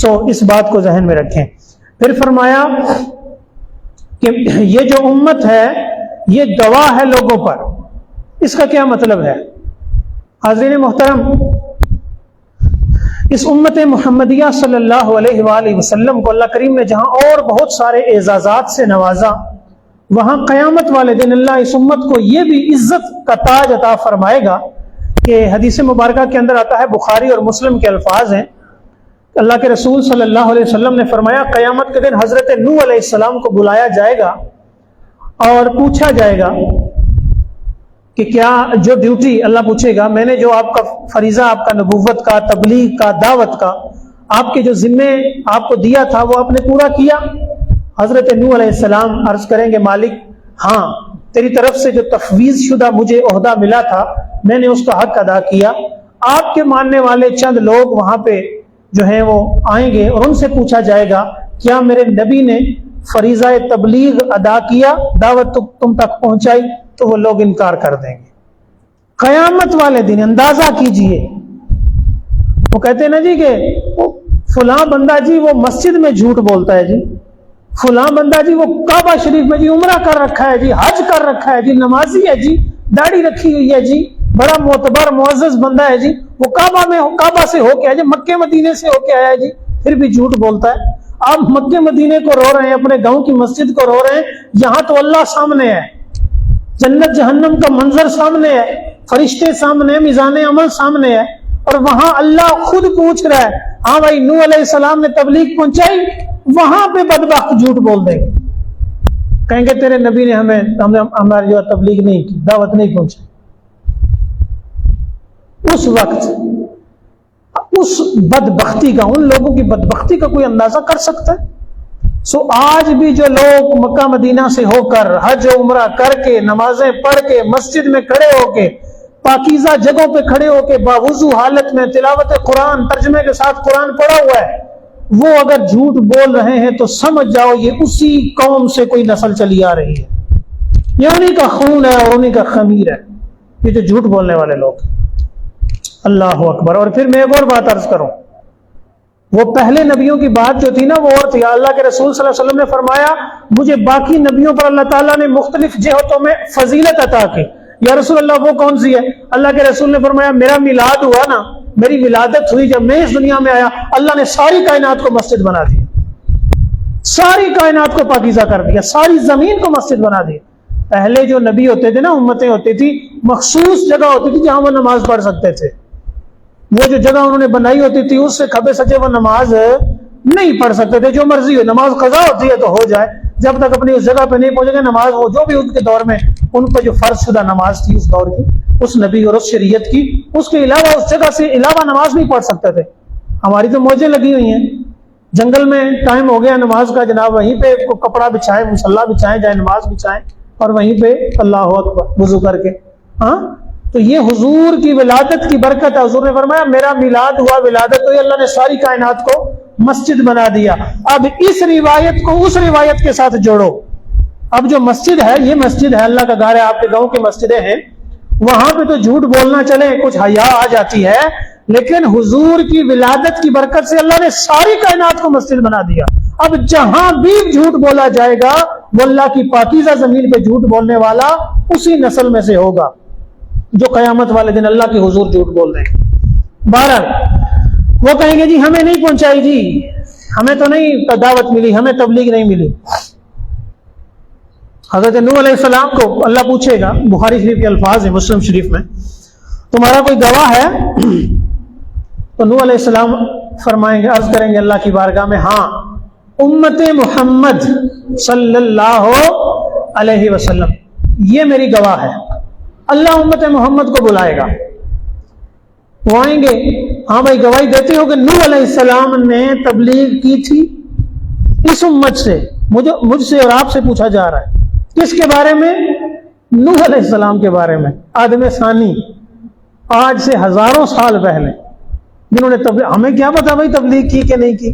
سو اس بات کو ذہن میں رکھیں۔ پھر فرمایا کہ یہ جو امت ہے یہ گواہ ہے لوگوں پر۔ اس کا کیا مطلب ہے؟ حاضرین محترم، اس امت محمدیہ صلی اللہ علیہ وآلہ وسلم کو اللہ کریم نے جہاں اور بہت سارے اعزازات سے نوازا، وہاں قیامت والے دن اللہ اس امت کو یہ بھی عزت کا تاج عطا فرمائے گا کہ حدیث مبارکہ کے اندر آتا ہے، بخاری اور مسلم کے الفاظ ہیں، اللہ کے رسول صلی اللہ علیہ وسلم نے فرمایا قیامت کے دن حضرت نوح علیہ السلام کو بلایا جائے گا اور پوچھا جائے گا کہ کیا جو ڈیوٹی، اللہ پوچھے گا میں نے جو آپ کا فریضہ، آپ کا نبوت کا، تبلیغ کا، دعوت کا، آپ کے جو ذمے آپ کو دیا تھا وہ آپ نے پورا کیا؟ حضرت نوح علیہ السلام عرض کریں گے مالک ہاں، تیری طرف سے جو تفویض شدہ مجھے عہدہ ملا تھا میں نے اس کا حق ادا کیا۔ آپ کے ماننے والے چند لوگ وہاں پہ جو ہیں وہ آئیں گے اور ان سے پوچھا جائے گا کیا میرے نبی نے فریضہ تبلیغ ادا کیا، دعوت تم تک پہنچائی؟ تو وہ لوگ انکار کر دیں گے۔ قیامت والے دن اندازہ کیجئے، وہ کہتے ہیں نا جی کہ فلاں بندہ جی وہ مسجد میں جھوٹ بولتا ہے جی، فلاں بندہ جی وہ کعبہ شریف میں جی عمرہ کر رکھا ہے جی، حج کر رکھا ہے جی، نمازی ہے جی، داڑھی رکھی ہوئی ہے جی، بڑا معتبر معزز بندہ ہے جی، وہ کعبہ سے ہو کے آیا جی، مکے مدینے سے ہو کے آیا ہے جی، پھر بھی جھوٹ بولتا ہے۔ آپ مکے مدینے کو رو رہے ہیں، اپنے گاؤں کی مسجد کو رو رہے ہیں، یہاں تو اللہ سامنے ہے، جنت جہنم کا منظر سامنے ہے، فرشتے سامنے ہیں، میزان عمل سامنے ہے، اور وہاں اللہ خود پوچھ رہا ہے ہاں بھائی نوح علیہ السلام نے تبلیغ پہنچائی؟ وہاں پہ بدبخت جھوٹ بول دیں گے، کہیں گے تیرے نبی نے ہماری جو تبلیغ نہیں کی، دعوت نہیں پہنچائی۔ اس وقت اس بدبختی کا، ان لوگوں کی بدبختی کا کوئی اندازہ کر سکتا ہے؟ سو آج بھی جو لوگ مکہ مدینہ سے ہو کر حج و عمرہ کر کے نمازیں پڑھ کے مسجد میں کھڑے ہو کے پاکیزہ جگہوں پہ کھڑے ہو کے باوضو حالت میں تلاوت قرآن ترجمے کے ساتھ قرآن پڑھا ہوا ہے، وہ اگر جھوٹ بول رہے ہیں تو سمجھ جاؤ یہ اسی قوم سے کوئی نسل چلی آ رہی ہے، یہ انہی کا خون ہے اور انہی کا خمیر ہے، یہ جو جھوٹ بولنے والے لوگ۔ اللہ اکبر۔ اور پھر میں ایک اور بات عرض کروں، وہ پہلے نبیوں کی بات جو تھی نا وہ اور تھی۔ اللہ کے رسول صلی اللہ علیہ وسلم نے فرمایا مجھے باقی نبیوں پر اللہ تعالیٰ نے مختلف جہتوں میں فضیلت عطا کی۔ یا رسول اللہ وہ کون سی ہے؟ اللہ کے رسول نے فرمایا میرا میلاد ہوا نا، میری ولادت ہوئی جب میں اس دنیا میں آیا، اللہ نے ساری کائنات کو مسجد بنا دیا، ساری کائنات کو پاکیزہ کر دیا، ساری زمین کو مسجد بنا دیا۔ پہلے جو نبی ہوتے تھے نا، امتیں ہوتی تھی، مخصوص جگہ ہوتی تھی جہاں وہ نماز پڑھ سکتے تھے، وہ جو جگہ انہوں نے بنائی ہوتی تھی اس سے کھبے سجے وہ نماز نہیں پڑھ سکتے تھے، جو مرضی ہو، نماز قضا ہوتی ہے تو ہو جائے، جب تک اپنی اس جگہ پہ نہیں پہنچے گا نماز، وہ جو بھی ان کے دور میں ان پہ جو فرض شدہ نماز تھی اس دور کی، اس نبی اور اس شریعت کی، اس کے علاوہ اس جگہ سے علاوہ نماز نہیں پڑھ سکتے تھے۔ ہماری تو موجیں لگی ہوئی ہیں، جنگل میں ٹائم ہو گیا نماز کا، جناب وہیں پہ کپڑا بچھائیں، مصلی بچھائیں، جائے نماز بچھائیں اور وہیں پہ اللہ اکبر وضو کر کے۔ ہاں تو یہ حضور کی ولادت کی برکت ہے۔ حضور نے فرمایا میرا میلاد ہوا، ولادت ہوئی، اللہ نے ساری کائنات کو مسجد بنا دیا۔ اب اس روایت کو اس روایت کے ساتھ جوڑو، اب جو مسجد ہے یہ مسجد ہے، اللہ کا گھر ہے، آپ کے گاؤں کی مسجدیں ہیں، وہاں پہ تو جھوٹ بولنا چلے، کچھ حیا آ جاتی ہے، لیکن حضور کی ولادت کی برکت سے اللہ نے ساری کائنات کو مسجد بنا دیا۔ اب جہاں بھی جھوٹ بولا جائے گا وہ اللہ کی پاکیزہ زمین پہ جھوٹ بولنے والا اسی نسل میں سے ہوگا جو قیامت والے دن اللہ کے حضور جھوٹ بول رہے ہیں۔ بہرحال وہ کہیں گے جی ہمیں نہیں پہنچائی، جی ہمیں تو نہیں دعوت ملی، ہمیں تبلیغ نہیں ملی۔ حضرت نوح علیہ السلام کو اللہ پوچھے گا، بخاری شریف کے الفاظ ہیں، مسلم شریف میں، تمہارا کوئی گواہ ہے؟ تو نوح علیہ السلام فرمائیں گے، عرض کریں گے اللہ کی بارگاہ میں ہاں، امت محمد صلی اللہ علیہ وسلم یہ میری گواہ ہے۔ اللہ امت محمد کو بلائے گا، وہ آئیں گے، ہاں بھائی گواہی دیتے ہو کہ نوح علیہ السلام نے تبلیغ کی تھی اس امت سے، مجھ سے اور آپ سے پوچھا جا رہا ہے کس کے بارے میں؟ نوح علیہ السلام کے بارے میں، آدم ثانی، آج سے ہزاروں سال پہلے، جنہوں نے ہمیں کیا پتا بھائی تبلیغ کی کہ نہیں کی،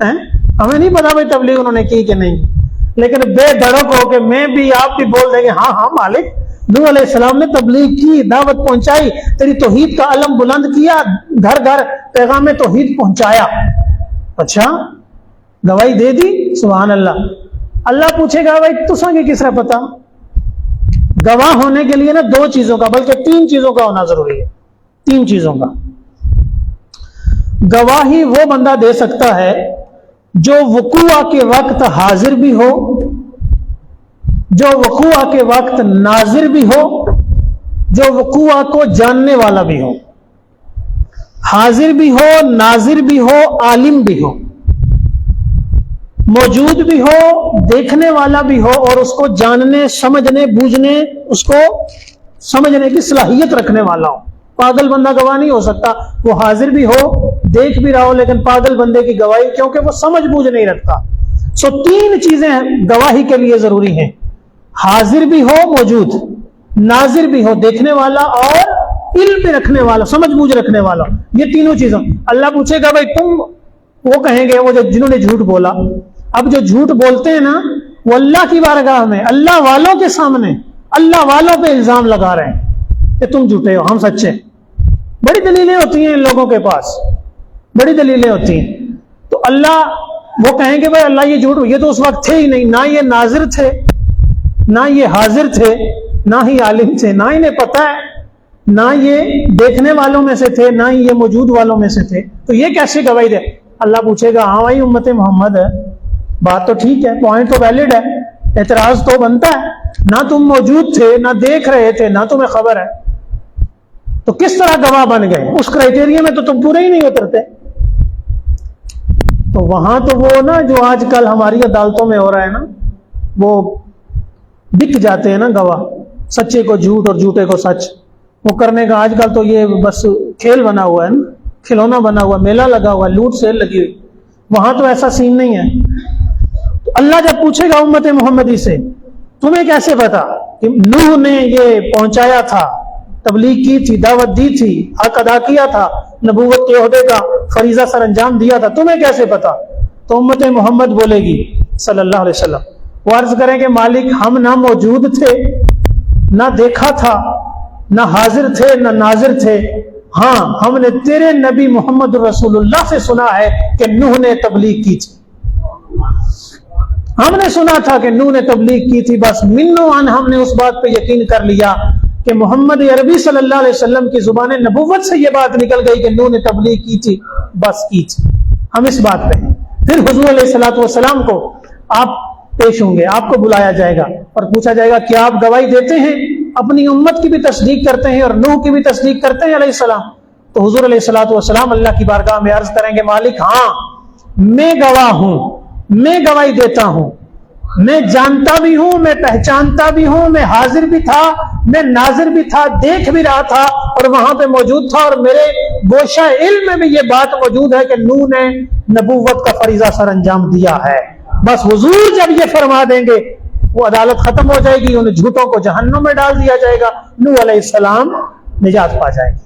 ہمیں نہیں پتا بھائی تبلیغ انہوں نے کی کہ نہیں کی، لیکن بے دھڑک ہو کہ میں بھی آپ بھی بول دیں گے ہاں ہاں مالک، نوح علیہ السلام نے تبلیغ کی، دعوت پہنچائی، تیری توحید کا علم بلند کیا، گھر گھر پیغام توحید پہنچایا۔ اچھا گواہی دے دی, سبحان اللہ. اللہ پوچھے گا بھائی تو سنگے کس طرح پتا؟ گواہ ہونے کے لیے نا 2 چیزوں کا بلکہ 3 چیزوں کا ہونا ضروری ہے. 3 چیزوں کا. گواہی وہ بندہ دے سکتا ہے جو وقوع کے وقت حاضر بھی ہو, جو وقوع کے وقت ناظر بھی ہو, جو وقوع کو جاننے والا بھی ہو. حاضر بھی ہو, ناظر بھی ہو, عالم بھی ہو, موجود بھی ہو, دیکھنے والا بھی ہو, اور اس کو جاننے, سمجھنے, بوجھنے, اس کو سمجھنے کی صلاحیت رکھنے والا ہو. پاگل بندہ گواہ نہیں ہو سکتا. وہ حاضر بھی ہو, دیکھ بھی رہا ہو, لیکن پاگل بندے کی گواہی, کیونکہ وہ سمجھ بوجھ نہیں رکھتا. 3 چیزیں گواہی کے لیے ضروری ہیں. حاضر بھی ہو, موجود, ناظر بھی ہو, دیکھنے والا, اور علم بھی رکھنے والا, سمجھ بوجھ رکھنے والا. یہ تینوں چیزیں. اللہ پوچھے گا بھائی تم, وہ کہیں گے وہ جنہوں نے جھوٹ بولا. اب جو جھوٹ بولتے ہیں نا وہ اللہ کی بارگاہ میں, اللہ والوں کے سامنے, اللہ والوں پہ الزام لگا رہے ہیں کہ تم جھوٹے ہو, ہم سچے. بڑی دلیلیں ہوتی ہیں ان لوگوں کے پاس, بڑی دلیلیں ہوتی ہیں. تو اللہ وہ کہیں گے بھائی اللہ یہ جھوٹ, یہ تو اس وقت تھے ہی نہیں, نہ یہ ناظر تھے, نہ یہ حاضر تھے, نہ ہی عالم تھے, نہ انہیں پتہ ہے, نہ یہ دیکھنے والوں میں سے تھے, نہ ہی یہ موجود والوں میں سے تھے. تو یہ کیسے گواہی دے؟ اللہ پوچھے گا ہاں بھائی امت محمد ہے, بات تو ٹھیک ہے, پوائنٹ تو ویلڈ ہے, اعتراض تو بنتا ہے, نہ تم موجود تھے, نہ دیکھ رہے تھے, نہ تمہیں خبر ہے, تو کس طرح گواہ بن گئے؟ اس کرائٹیریا میں تو تم پورے ہی نہیں اترتے. تو وہاں تو وہ نا جو آج کل ہماری عدالتوں میں ہو رہا ہے نا, وہ بک جاتے ہیں نا گواہ, سچے کو جھوٹ اور جھوٹے کو سچ, وہ کرنے کا آج کل تو یہ بس کھیل بنا ہوا ہے نا, کھلونا بنا ہوا, میلہ لگا ہوا, لوٹ سیل لگی ہوئی. وہاں تو ایسا سین نہیں ہے. تو اللہ جب پوچھے گا امت محمدی سے تمہیں کیسے پتا کہ نوح نے یہ پہنچایا تھا, تبلیغ کی تھی, دعوت دی تھی, حق ادا کیا تھا, نبوت کے عہدے کا فریضہ سر انجام دیا تھا, تمہیں کیسے پتا؟ تو امت محمد بولے گی صلی اللہ علیہ وسلم, وہ عرض کریں کہ مالک ہم نہ موجود تھے, نہ دیکھا تھا, نہ حاضر تھے, نہ ناظر تھے. ہاں ہم نے تیرے نبی محمد رسول اللہ سے سنا ہے کہ نوح نے تبلیغ کی تھی, ہم نے سنا تھا کہ نوح نے تبلیغ کی تھی. بس منو ان ہم نے اس بات پہ یقین کر لیا کہ محمد عربی صلی اللہ علیہ وسلم کی زبان نبوت سے یہ بات نکل گئی کہ نوح نے تبلیغ کی تھی, بس کی تھی, ہم اس بات پہ ہیں. پھر حضور علیہ الصلوۃ والسلام کو آپ پیش ہوں گے, آپ کو بلایا جائے گا اور پوچھا جائے گا کیا آپ گواہی دیتے ہیں, اپنی امت کی بھی تصدیق کرتے ہیں اور نوح کی بھی تصدیق کرتے ہیں علیہ السلام؟ تو حضور علیہ الصلوۃ والسلام اللہ کی بارگاہ میں عرض کریں گے مالک ہاں میں گواہ ہوں, میں گواہی دیتا ہوں, میں جانتا بھی ہوں, میں پہچانتا بھی ہوں, میں حاضر بھی تھا, میں ناظر بھی تھا, دیکھ بھی رہا تھا اور وہاں پہ موجود تھا, اور میرے گوشہ علم میں بھی یہ بات موجود ہے کہ نوح نے نبوت کا فریضہ سر انجام دیا ہے. بس حضور جب یہ فرما دیں گے وہ عدالت ختم ہو جائے گی, انہیں جھوٹوں کو جہنم میں ڈال دیا جائے گا, نوح علیہ السلام نجات پا جائے گی.